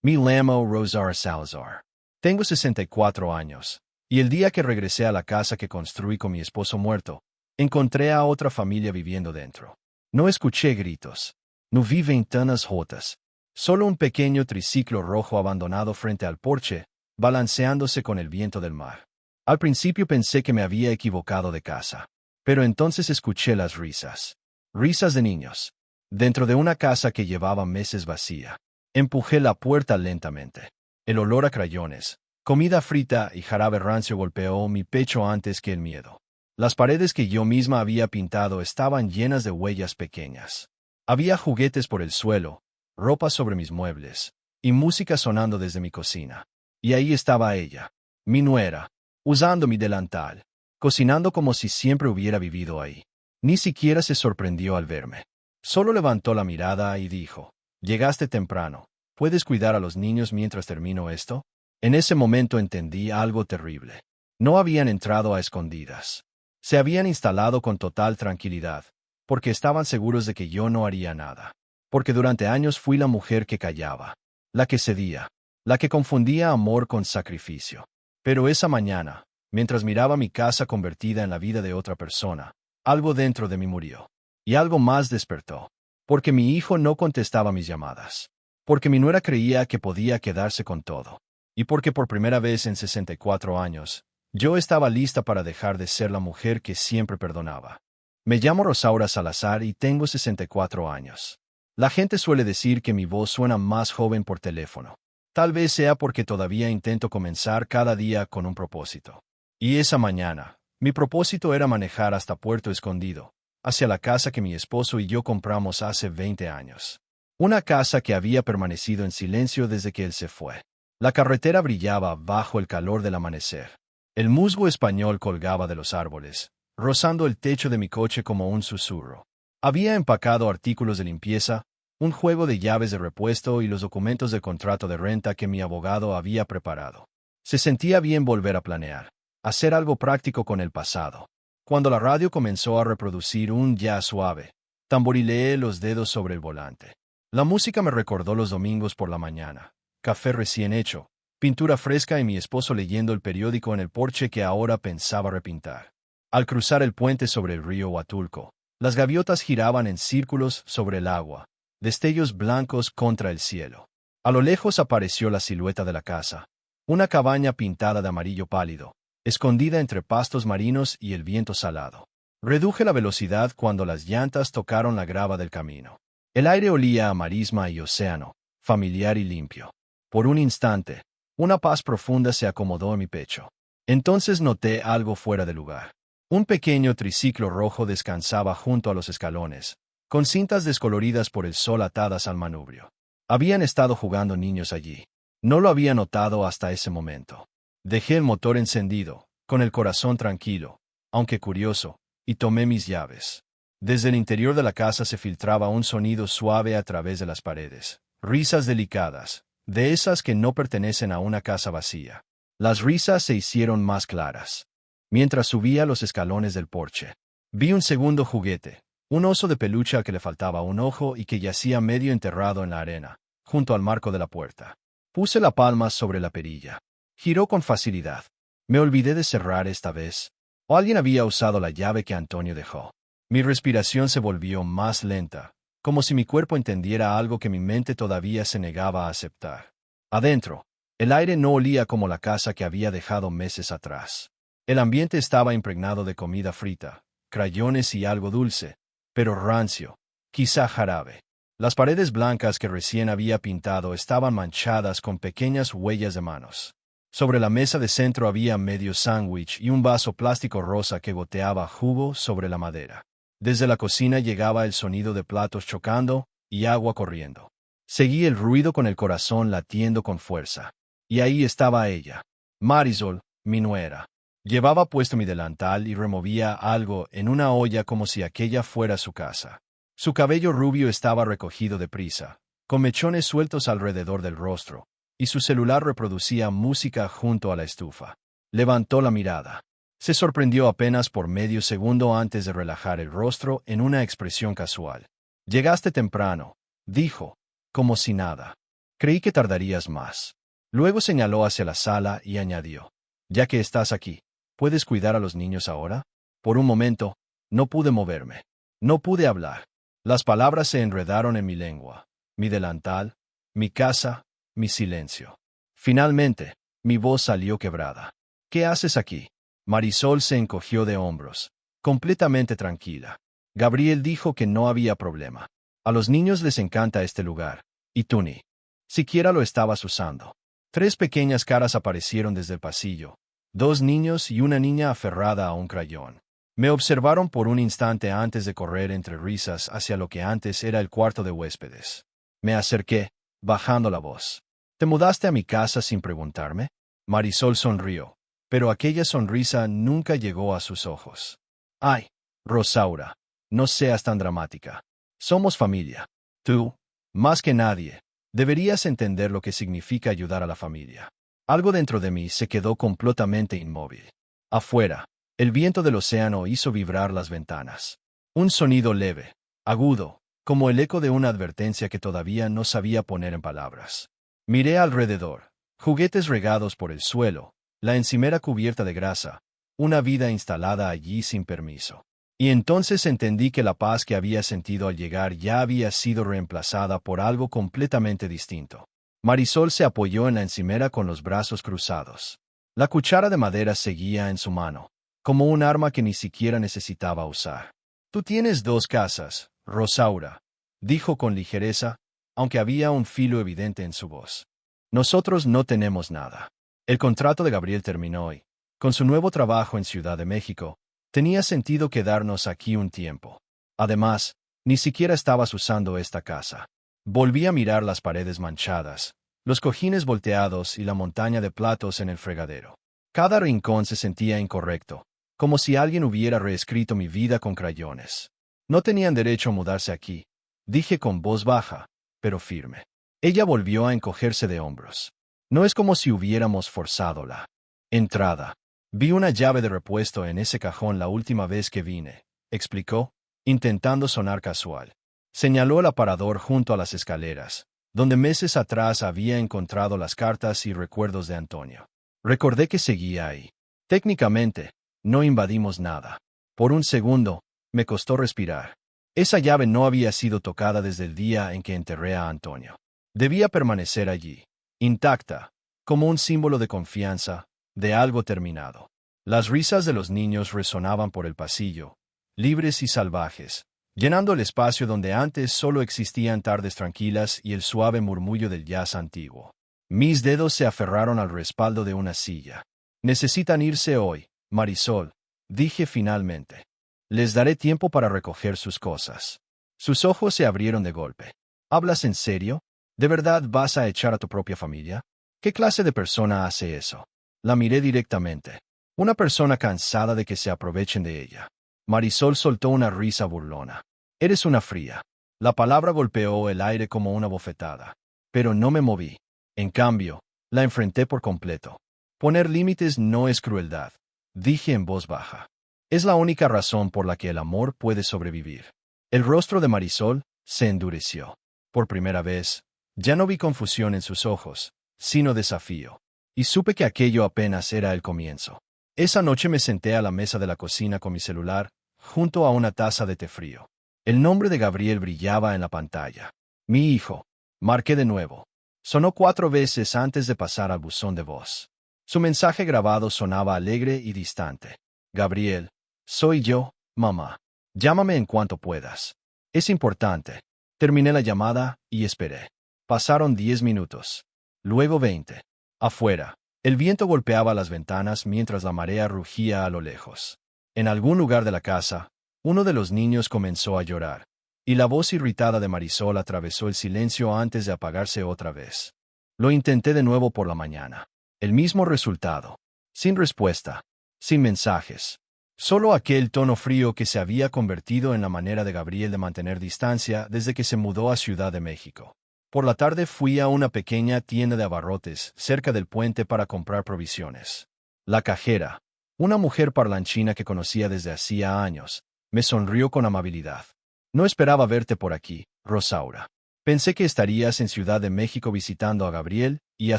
Me llamo Rosaura Salazar. Tengo 64 años. Y el día que regresé a la casa que construí con mi esposo muerto, encontré a otra familia viviendo dentro. No escuché gritos. No vi ventanas rotas. Solo un pequeño triciclo rojo abandonado frente al porche, balanceándose con el viento del mar. Al principio pensé que me había equivocado de casa. Pero entonces escuché las risas. Risas de niños. Dentro de una casa que llevaba meses vacía. Empujé la puerta lentamente. El olor a crayones, comida frita y jarabe rancio golpeó mi pecho antes que el miedo. Las paredes que yo misma había pintado estaban llenas de huellas pequeñas. Había juguetes por el suelo, ropa sobre mis muebles, y música sonando desde mi cocina. Y ahí estaba ella, mi nuera, usando mi delantal, cocinando como si siempre hubiera vivido ahí. Ni siquiera se sorprendió al verme. Solo levantó la mirada y dijo, «Llegaste temprano. ¿Puedes cuidar a los niños mientras termino esto?» En ese momento entendí algo terrible. No habían entrado a escondidas. Se habían instalado con total tranquilidad, porque estaban seguros de que yo no haría nada. Porque durante años fui la mujer que callaba, la que cedía, la que confundía amor con sacrificio. Pero esa mañana, mientras miraba mi casa convertida en la vida de otra persona, algo dentro de mí murió. Y algo más despertó. Porque mi hijo no contestaba mis llamadas. Porque mi nuera creía que podía quedarse con todo. Y porque por primera vez en 64 años, yo estaba lista para dejar de ser la mujer que siempre perdonaba. Me llamo Rosaura Salazar y tengo 64 años. La gente suele decir que mi voz suena más joven por teléfono. Tal vez sea porque todavía intento comenzar cada día con un propósito. Y esa mañana, mi propósito era manejar hasta Puerto Escondido, hacia la casa que mi esposo y yo compramos hace 20 años. Una casa que había permanecido en silencio desde que él se fue. La carretera brillaba bajo el calor del amanecer. El musgo español colgaba de los árboles, rozando el techo de mi coche como un susurro. Había empacado artículos de limpieza, un juego de llaves de repuesto y los documentos del contrato de renta que mi abogado había preparado. Se sentía bien volver a planear, hacer algo práctico con el pasado. Cuando la radio comenzó a reproducir un jazz suave, tamborileé los dedos sobre el volante. La música me recordó los domingos por la mañana. Café recién hecho, pintura fresca y mi esposo leyendo el periódico en el porche que ahora pensaba repintar. Al cruzar el puente sobre el río Huatulco, las gaviotas giraban en círculos sobre el agua, destellos blancos contra el cielo. A lo lejos apareció la silueta de la casa, una cabaña pintada de amarillo pálido, escondida entre pastos marinos y el viento salado. Reduje la velocidad cuando las llantas tocaron la grava del camino. El aire olía a marisma y océano, familiar y limpio. Por un instante, una paz profunda se acomodó en mi pecho. Entonces noté algo fuera de lugar. Un pequeño triciclo rojo descansaba junto a los escalones, con cintas descoloridas por el sol atadas al manubrio. Habían estado jugando niños allí. No lo había notado hasta ese momento. Dejé el motor encendido, con el corazón tranquilo, aunque curioso, y tomé mis llaves. Desde el interior de la casa se filtraba un sonido suave a través de las paredes. Risas delicadas, de esas que no pertenecen a una casa vacía. Las risas se hicieron más claras. Mientras subía los escalones del porche, vi un segundo juguete, un oso de peluche al que le faltaba un ojo y que yacía medio enterrado en la arena, junto al marco de la puerta. Puse la palma sobre la perilla. Giró con facilidad. Me olvidé de cerrar esta vez. O alguien había usado la llave que Antonio dejó. Mi respiración se volvió más lenta, como si mi cuerpo entendiera algo que mi mente todavía se negaba a aceptar. Adentro, el aire no olía como la casa que había dejado meses atrás. El ambiente estaba impregnado de comida frita, crayones y algo dulce, pero rancio, quizá jarabe. Las paredes blancas que recién había pintado estaban manchadas con pequeñas huellas de manos. Sobre la mesa de centro había medio sándwich y un vaso plástico rosa que goteaba jugo sobre la madera. Desde la cocina llegaba el sonido de platos chocando y agua corriendo. Seguí el ruido con el corazón latiendo con fuerza. Y ahí estaba ella, Marisol, mi nuera. Llevaba puesto mi delantal y removía algo en una olla como si aquella fuera su casa. Su cabello rubio estaba recogido deprisa, con mechones sueltos alrededor del rostro, y su celular reproducía música junto a la estufa. Levantó la mirada. Se sorprendió apenas por medio segundo antes de relajar el rostro en una expresión casual. «Llegaste temprano», dijo, como si nada. Creí que tardarías más. Luego señaló hacia la sala y añadió, ya que estás aquí, ¿puedes cuidar a los niños ahora? Por un momento, no pude moverme. No pude hablar. Las palabras se enredaron en mi lengua. Mi delantal, mi casa, mi silencio. Finalmente, mi voz salió quebrada. ¿Qué haces aquí? Marisol se encogió de hombros, completamente tranquila. Gabriel dijo que no había problema. A los niños les encanta este lugar, y tú ni siquiera lo estabas usando. 3 pequeñas caras aparecieron desde el pasillo, 2 niños y una niña aferrada a un crayón. Me observaron por un instante antes de correr entre risas hacia lo que antes era el cuarto de huéspedes. Me acerqué, bajando la voz. ¿Te mudaste a mi casa sin preguntarme? Marisol sonrió, pero aquella sonrisa nunca llegó a sus ojos. Ay, Rosaura, no seas tan dramática. Somos familia. Tú, más que nadie, deberías entender lo que significa ayudar a la familia. Algo dentro de mí se quedó completamente inmóvil. Afuera, el viento del océano hizo vibrar las ventanas. Un sonido leve, agudo, como el eco de una advertencia que todavía no sabía poner en palabras. Miré alrededor, juguetes regados por el suelo, la encimera cubierta de grasa, una vida instalada allí sin permiso. Y entonces entendí que la paz que había sentido al llegar ya había sido reemplazada por algo completamente distinto. Marisol se apoyó en la encimera con los brazos cruzados. La cuchara de madera seguía en su mano, como un arma que ni siquiera necesitaba usar. Tú tienes 2 casas, Rosaura, dijo con ligereza, aunque había un filo evidente en su voz. Nosotros no tenemos nada. El contrato de Gabriel terminó y, con su nuevo trabajo en Ciudad de México, tenía sentido quedarnos aquí un tiempo. Además, ni siquiera estabas usando esta casa. Volví a mirar las paredes manchadas, los cojines volteados y la montaña de platos en el fregadero. Cada rincón se sentía incorrecto, como si alguien hubiera reescrito mi vida con crayones. No tenían derecho a mudarse aquí, dije con voz baja, pero firme. Ella volvió a encogerse de hombros. No es como si hubiéramos forzado la entrada. Vi una llave de repuesto en ese cajón la última vez que vine, explicó, intentando sonar casual. Señaló el aparador junto a las escaleras, donde meses atrás había encontrado las cartas y recuerdos de Antonio. Recordé que seguía ahí. Técnicamente, no invadimos nada. Por un segundo, me costó respirar. Esa llave no había sido tocada desde el día en que enterré a Antonio. Debía permanecer allí, intacta, como un símbolo de confianza, de algo terminado. Las risas de los niños resonaban por el pasillo, libres y salvajes, llenando el espacio donde antes solo existían tardes tranquilas y el suave murmullo del jazz antiguo. Mis dedos se aferraron al respaldo de una silla. Necesitan irse hoy, Marisol, dije finalmente. Les daré tiempo para recoger sus cosas. Sus ojos se abrieron de golpe. ¿Hablas en serio? ¿De verdad vas a echar a tu propia familia? ¿Qué clase de persona hace eso? La miré directamente. Una persona cansada de que se aprovechen de ella. Marisol soltó una risa burlona. Eres una fría. La palabra golpeó el aire como una bofetada. Pero no me moví. En cambio, la enfrenté por completo. Poner límites no es crueldad, dije en voz baja. Es la única razón por la que el amor puede sobrevivir. El rostro de Marisol se endureció. Por primera vez, ya no vi confusión en sus ojos, sino desafío. Y supe que aquello apenas era el comienzo. Esa noche me senté a la mesa de la cocina con mi celular, junto a una taza de té frío. El nombre de Gabriel brillaba en la pantalla. Mi hijo. Marqué de nuevo. Sonó 4 veces antes de pasar al buzón de voz. Su mensaje grabado sonaba alegre y distante. Gabriel, soy yo, mamá. Llámame en cuanto puedas. Es importante. Terminé la llamada y esperé. Pasaron 10 minutos. Luego 20. Afuera, el viento golpeaba las ventanas mientras la marea rugía a lo lejos. En algún lugar de la casa, uno de los niños comenzó a llorar, y la voz irritada de Marisol atravesó el silencio antes de apagarse otra vez. Lo intenté de nuevo por la mañana. El mismo resultado. Sin respuesta. Sin mensajes. Solo aquel tono frío que se había convertido en la manera de Gabriel de mantener distancia desde que se mudó a Ciudad de México. Por la tarde fui a una pequeña tienda de abarrotes cerca del puente para comprar provisiones. La cajera, una mujer parlanchina que conocía desde hacía años, me sonrió con amabilidad. No esperaba verte por aquí, Rosaura. Pensé que estarías en Ciudad de México visitando a Gabriel y a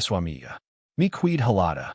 su amiga. Mi quid halada.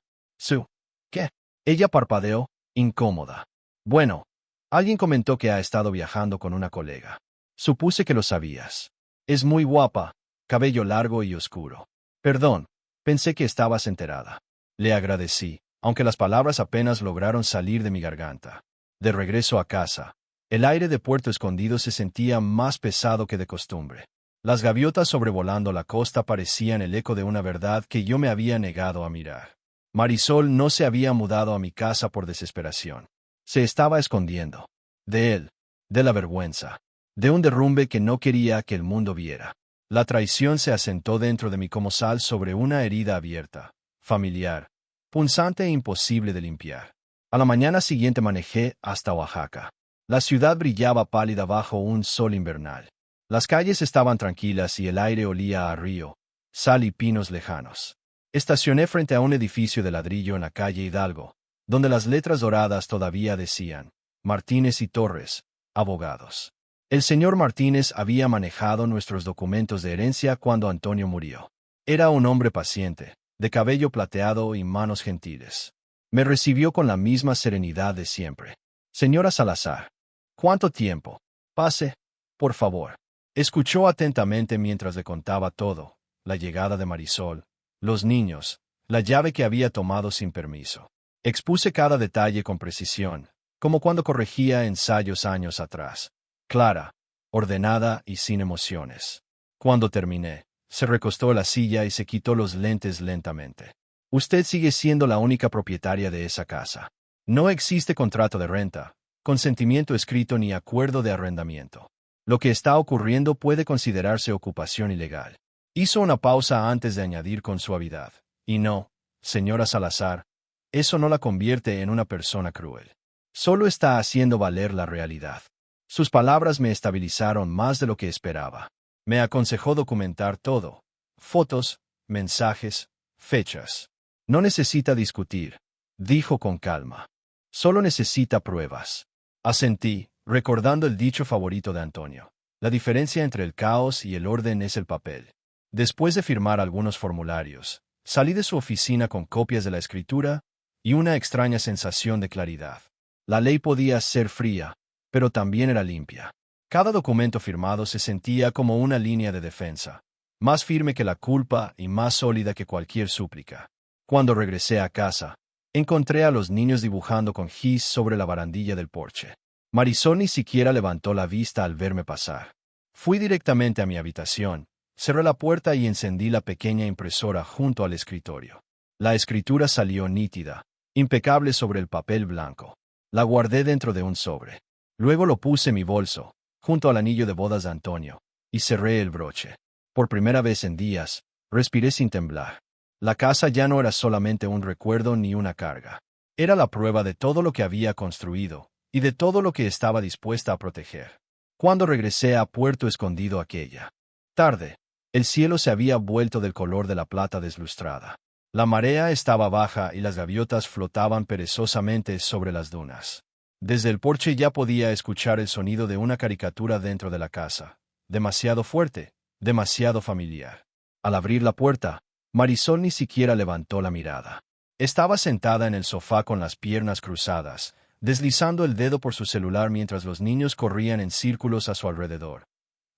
¿Qué? Ella parpadeó, incómoda. Bueno, alguien comentó que ha estado viajando con una colega. Supuse que lo sabías. Es muy guapa, cabello largo y oscuro. Perdón, pensé que estabas enterada. Le agradecí, aunque las palabras apenas lograron salir de mi garganta. De regreso a casa, el aire de Puerto Escondido se sentía más pesado que de costumbre. Las gaviotas sobrevolando la costa parecían el eco de una verdad que yo me había negado a mirar. Marisol no se había mudado a mi casa por desesperación. Se estaba escondiendo. De él, de la vergüenza, de un derrumbe que no quería que el mundo viera. La traición se asentó dentro de mí como sal sobre una herida abierta, familiar, punzante e imposible de limpiar. A la mañana siguiente manejé hasta Oaxaca. La ciudad brillaba pálida bajo un sol invernal. Las calles estaban tranquilas y el aire olía a río, sal y pinos lejanos. Estacioné frente a un edificio de ladrillo en la calle Hidalgo, donde las letras doradas todavía decían, Martínez y Torres, abogados. El señor Martínez había manejado nuestros documentos de herencia cuando Antonio murió. Era un hombre paciente, de cabello plateado y manos gentiles. Me recibió con la misma serenidad de siempre. Señora Salazar. ¿Cuánto tiempo? Pase, por favor. Escuchó atentamente mientras le contaba todo, la llegada de Marisol, los niños, la llave que había tomado sin permiso. Expuse cada detalle con precisión, como cuando corregía ensayos años atrás. Clara, ordenada y sin emociones. Cuando terminé, se recostó en la silla y se quitó los lentes lentamente. Usted sigue siendo la única propietaria de esa casa. No existe contrato de renta, consentimiento escrito ni acuerdo de arrendamiento. Lo que está ocurriendo puede considerarse ocupación ilegal. Hizo una pausa antes de añadir con suavidad. Y no, señora Salazar, eso no la convierte en una persona cruel. Solo está haciendo valer la realidad. Sus palabras me estabilizaron más de lo que esperaba. Me aconsejó documentar todo. Fotos, mensajes, fechas. No necesita discutir, dijo con calma. Solo necesita pruebas. Asentí, recordando el dicho favorito de Antonio. La diferencia entre el caos y el orden es el papel. Después de firmar algunos formularios, salí de su oficina con copias de la escritura y una extraña sensación de claridad. La ley podía ser fría, pero también era limpia. Cada documento firmado se sentía como una línea de defensa, más firme que la culpa y más sólida que cualquier súplica. Cuando regresé a casa, encontré a los niños dibujando con gis sobre la barandilla del porche. Marisol ni siquiera levantó la vista al verme pasar. Fui directamente a mi habitación, cerré la puerta y encendí la pequeña impresora junto al escritorio. La escritura salió nítida, impecable sobre el papel blanco. La guardé dentro de un sobre. Luego lo puse en mi bolso, junto al anillo de bodas de Antonio, y cerré el broche. Por primera vez en días, respiré sin temblar. La casa ya no era solamente un recuerdo ni una carga. Era la prueba de todo lo que había construido, y de todo lo que estaba dispuesta a proteger. Cuando regresé a Puerto Escondido aquella tarde, el cielo se había vuelto del color de la plata deslustrada. La marea estaba baja y las gaviotas flotaban perezosamente sobre las dunas. Desde el porche ya podía escuchar el sonido de una caricatura dentro de la casa, demasiado fuerte, demasiado familiar. Al abrir la puerta, Marisol ni siquiera levantó la mirada. Estaba sentada en el sofá con las piernas cruzadas, deslizando el dedo por su celular mientras los niños corrían en círculos a su alrededor.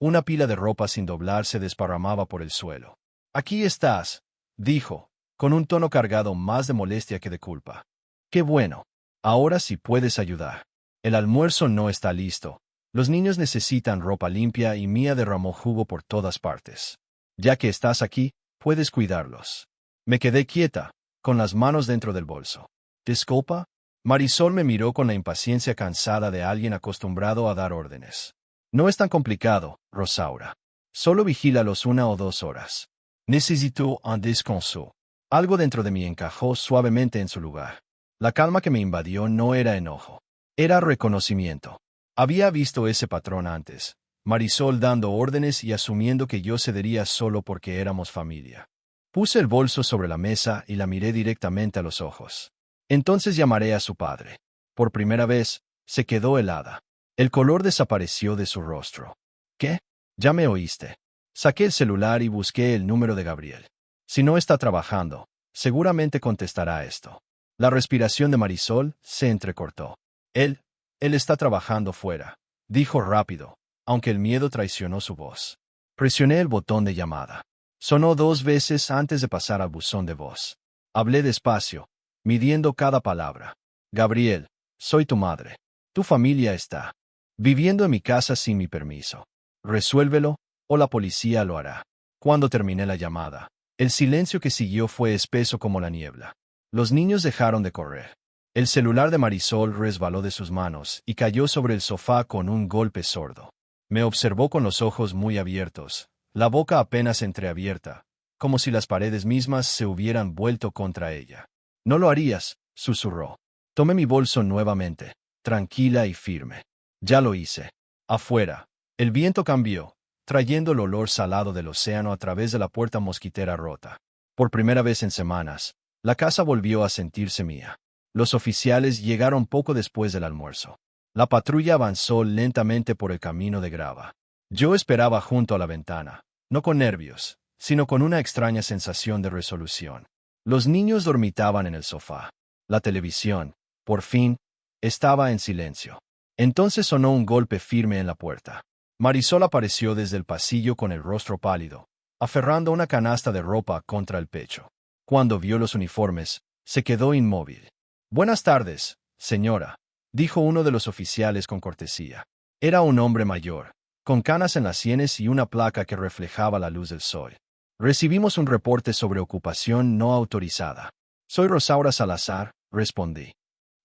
Una pila de ropa sin doblar se desparramaba por el suelo. «Aquí estás», dijo, con un tono cargado más de molestia que de culpa. «Qué bueno. Ahora sí puedes ayudar. El almuerzo no está listo. Los niños necesitan ropa limpia y Mía derramó jugo por todas partes. Ya que estás aquí, puedes cuidarlos». Me quedé quieta, con las manos dentro del bolso. «¿Disculpa?» Marisol me miró con la impaciencia cansada de alguien acostumbrado a dar órdenes. «No es tan complicado, Rosaura. Solo vigílalos 1 o 2 horas. Necesito un descanso». Algo dentro de mí encajó suavemente en su lugar. La calma que me invadió no era enojo. Era reconocimiento. Había visto ese patrón antes. Marisol dando órdenes y asumiendo que yo cedería solo porque éramos familia. Puse el bolso sobre la mesa y la miré directamente a los ojos. «Entonces llamaré a su padre». Por primera vez, se quedó helada. El color desapareció de su rostro. «¿Qué? Ya me oíste». Saqué el celular y busqué el número de Gabriel. Si no está trabajando, seguramente contestará esto. La respiración de Marisol se entrecortó. Él está trabajando fuera, dijo rápido, aunque el miedo traicionó su voz. Presioné el botón de llamada. Sonó 2 veces antes de pasar al buzón de voz. Hablé despacio, midiendo cada palabra. Gabriel, soy tu madre. Tu familia está viviendo en mi casa sin mi permiso. Resuélvelo, o la policía lo hará. Cuando terminé la llamada, el silencio que siguió fue espeso como la niebla. Los niños dejaron de correr. El celular de Marisol resbaló de sus manos y cayó sobre el sofá con un golpe sordo. Me observó con los ojos muy abiertos, la boca apenas entreabierta, como si las paredes mismas se hubieran vuelto contra ella. No lo harías, susurró. Tomé mi bolso nuevamente, tranquila y firme. Ya lo hice. Afuera, el viento cambió, trayendo el olor salado del océano a través de la puerta mosquitera rota. Por primera vez en semanas, la casa volvió a sentirse mía. Los oficiales llegaron poco después del almuerzo. La patrulla avanzó lentamente por el camino de grava. Yo esperaba junto a la ventana, no con nervios, sino con una extraña sensación de resolución. Los niños dormitaban en el sofá. La televisión, por fin, estaba en silencio. Entonces sonó un golpe firme en la puerta. Marisol apareció desde el pasillo con el rostro pálido, aferrando una canasta de ropa contra el pecho. Cuando vio los uniformes, se quedó inmóvil. «Buenas tardes, señora», dijo uno de los oficiales con cortesía. Era un hombre mayor, con canas en las sienes y una placa que reflejaba la luz del sol. «Recibimos un reporte sobre ocupación no autorizada». «Soy Rosaura Salazar», respondí.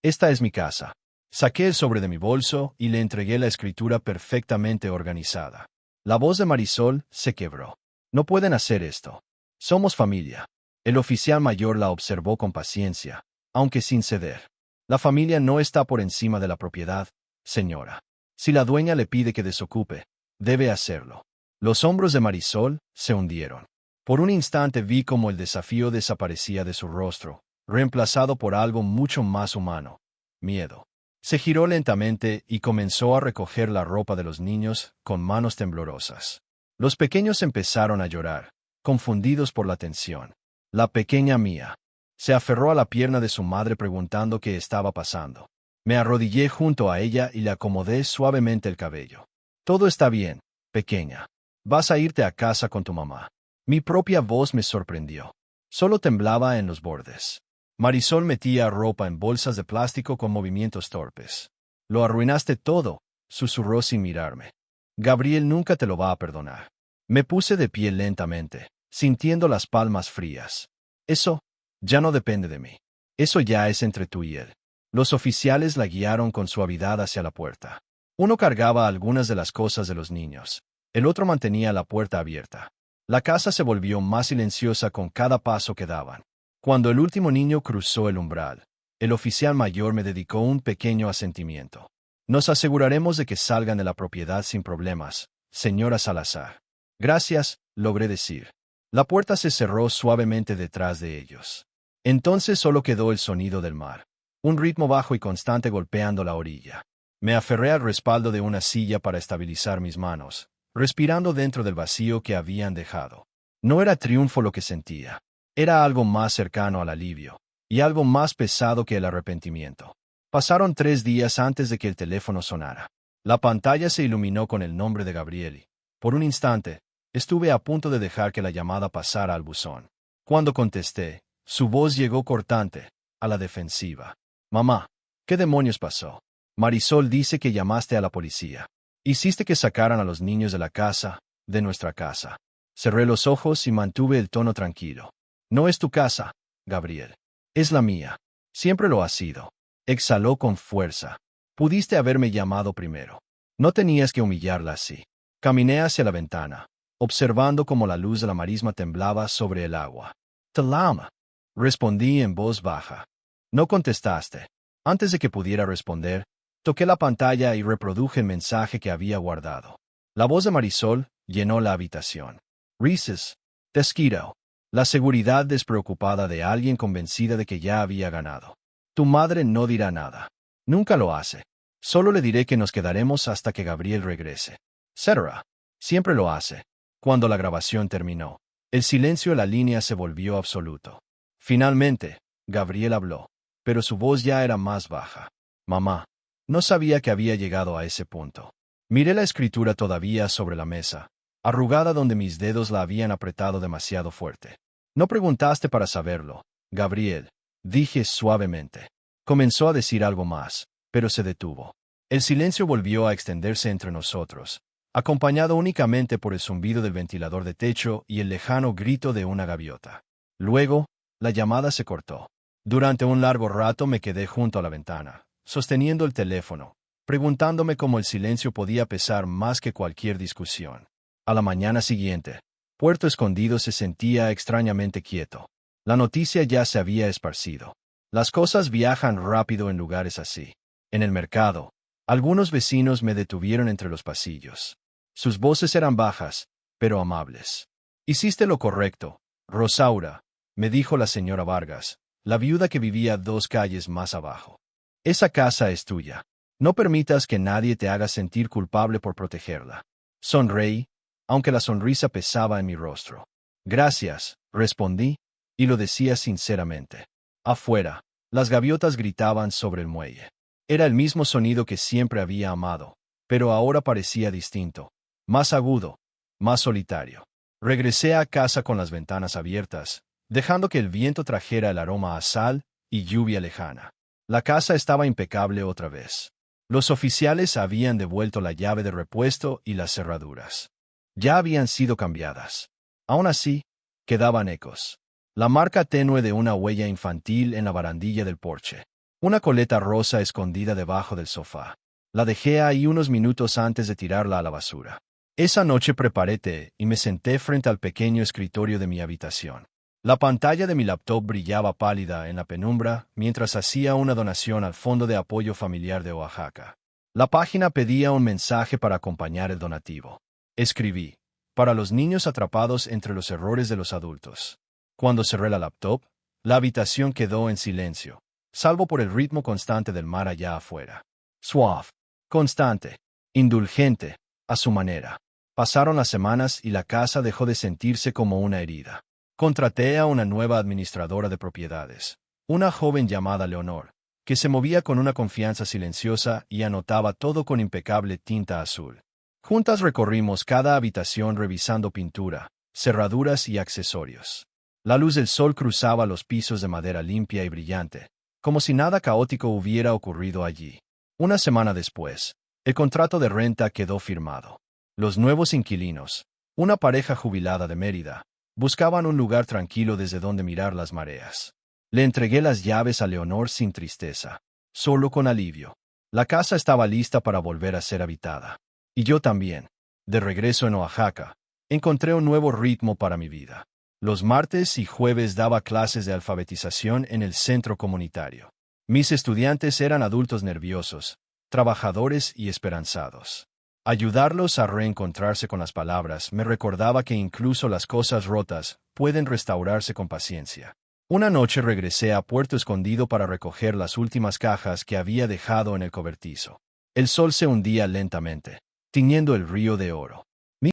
«Esta es mi casa». Saqué el sobre de mi bolso y le entregué la escritura perfectamente organizada. La voz de Marisol se quebró. «No pueden hacer esto. Somos familia». El oficial mayor la observó con paciencia, aunque sin ceder. «La familia no está por encima de la propiedad, señora. Si la dueña le pide que desocupe, debe hacerlo». Los hombros de Marisol se hundieron. Por un instante vi cómo el desafío desaparecía de su rostro, reemplazado por algo mucho más humano: miedo. Se giró lentamente y comenzó a recoger la ropa de los niños con manos temblorosas. Los pequeños empezaron a llorar, confundidos por la tensión. La pequeña Mía se aferró a la pierna de su madre preguntando qué estaba pasando. Me arrodillé junto a ella y le acomodé suavemente el cabello. «Todo está bien, pequeña. Vas a irte a casa con tu mamá». Mi propia voz me sorprendió. Solo temblaba en los bordes. Marisol metía ropa en bolsas de plástico con movimientos torpes. «Lo arruinaste todo», susurró sin mirarme. «Gabriel nunca te lo va a perdonar». Me puse de pie lentamente, sintiendo las palmas frías. «Eso ya no depende de mí. Eso ya es entre tú y él». Los oficiales la guiaron con suavidad hacia la puerta. Uno cargaba algunas de las cosas de los niños. El otro mantenía la puerta abierta. La casa se volvió más silenciosa con cada paso que daban. Cuando el último niño cruzó el umbral, el oficial mayor me dedicó un pequeño asentimiento. «Nos aseguraremos de que salgan de la propiedad sin problemas, señora Salazar». «Gracias», logré decir. La puerta se cerró suavemente detrás de ellos. Entonces solo quedó el sonido del mar, un ritmo bajo y constante golpeando la orilla. Me aferré al respaldo de una silla para estabilizar mis manos, respirando dentro del vacío que habían dejado. No era triunfo lo que sentía. Era algo más cercano al alivio, y algo más pesado que el arrepentimiento. Pasaron 3 días antes de que el teléfono sonara. La pantalla se iluminó con el nombre de Gabriel. Por un instante, estuve a punto de dejar que la llamada pasara al buzón. Cuando contesté, su voz llegó cortante, a la defensiva. «Mamá, ¿qué demonios pasó? Marisol dice que llamaste a la policía. Hiciste que sacaran a los niños de la casa, de nuestra casa». Cerré los ojos y mantuve el tono tranquilo. «No es tu casa, Gabriel. Es la mía. Siempre lo ha sido». Exhaló con fuerza. «Pudiste haberme llamado primero. No tenías que humillarla así». Caminé hacia la ventana, observando cómo la luz de la marisma temblaba sobre el agua. «Te la ama», respondí en voz baja. No contestaste. Antes de que pudiera responder, toqué la pantalla y reproduje el mensaje que había guardado. La voz de Marisol llenó la habitación. «Reese's. Desquito». La seguridad despreocupada de alguien convencida de que ya había ganado. «Tu madre no dirá nada. Nunca lo hace. Solo le diré que nos quedaremos hasta que Gabriel regrese. Cetera. Siempre lo hace». Cuando la grabación terminó, el silencio en la línea se volvió absoluto. Finalmente, Gabriel habló, pero su voz ya era más baja. Mamá, no sabía que había llegado a ese punto. Miré la escritura todavía sobre la mesa, arrugada donde mis dedos la habían apretado demasiado fuerte. No preguntaste para saberlo, Gabriel, dije suavemente. Comenzó a decir algo más, pero se detuvo. El silencio volvió a extenderse entre nosotros, acompañado únicamente por el zumbido del ventilador de techo y el lejano grito de una gaviota. Luego, la llamada se cortó. Durante un largo rato me quedé junto a la ventana, sosteniendo el teléfono, preguntándome cómo el silencio podía pesar más que cualquier discusión. A la mañana siguiente, Puerto Escondido se sentía extrañamente quieto. La noticia ya se había esparcido. Las cosas viajan rápido en lugares así. En el mercado, algunos vecinos me detuvieron entre los pasillos. Sus voces eran bajas, pero amables. Hiciste lo correcto, Rosaura, me dijo la señora Vargas, la viuda que vivía 2 calles más abajo. Esa casa es tuya. No permitas que nadie te haga sentir culpable por protegerla. Sonreí, aunque la sonrisa pesaba en mi rostro. Gracias, respondí, y lo decía sinceramente. Afuera, las gaviotas gritaban sobre el muelle. Era el mismo sonido que siempre había amado, pero ahora parecía distinto, más agudo, más solitario. Regresé a casa con las ventanas abiertas, dejando que el viento trajera el aroma a sal y lluvia lejana. La casa estaba impecable otra vez. Los oficiales habían devuelto la llave de repuesto y las cerraduras. Ya habían sido cambiadas. Aún así, quedaban ecos. La marca tenue de una huella infantil en la barandilla del porche. Una coleta rosa escondida debajo del sofá. La dejé ahí unos minutos antes de tirarla a la basura. Esa noche preparé té y me senté frente al pequeño escritorio de mi habitación. La pantalla de mi laptop brillaba pálida en la penumbra mientras hacía una donación al Fondo de Apoyo Familiar de Oaxaca. La página pedía un mensaje para acompañar el donativo. Escribí, para los niños atrapados entre los errores de los adultos. Cuando cerré la laptop, la habitación quedó en silencio, salvo por el ritmo constante del mar allá afuera. Suave, constante, indulgente, a su manera. Pasaron las semanas y la casa dejó de sentirse como una herida. Contraté a una nueva administradora de propiedades, una joven llamada Leonor, que se movía con una confianza silenciosa y anotaba todo con impecable tinta azul. Juntas recorrimos cada habitación revisando pintura, cerraduras y accesorios. La luz del sol cruzaba los pisos de madera limpia y brillante, como si nada caótico hubiera ocurrido allí. Una semana después, el contrato de renta quedó firmado. Los nuevos inquilinos, una pareja jubilada de Mérida, buscaban un lugar tranquilo desde donde mirar las mareas. Le entregué las llaves a Leonor sin tristeza, solo con alivio. La casa estaba lista para volver a ser habitada. Y yo también. De regreso en Oaxaca, encontré un nuevo ritmo para mi vida. Los martes y jueves daba clases de alfabetización en el centro comunitario. Mis estudiantes eran adultos nerviosos, trabajadores y esperanzados. Ayudarlos a reencontrarse con las palabras me recordaba que incluso las cosas rotas pueden restaurarse con paciencia. Una noche regresé a Puerto Escondido para recoger las últimas cajas que había dejado en el cobertizo. El sol se hundía lentamente, tiñendo el río de oro.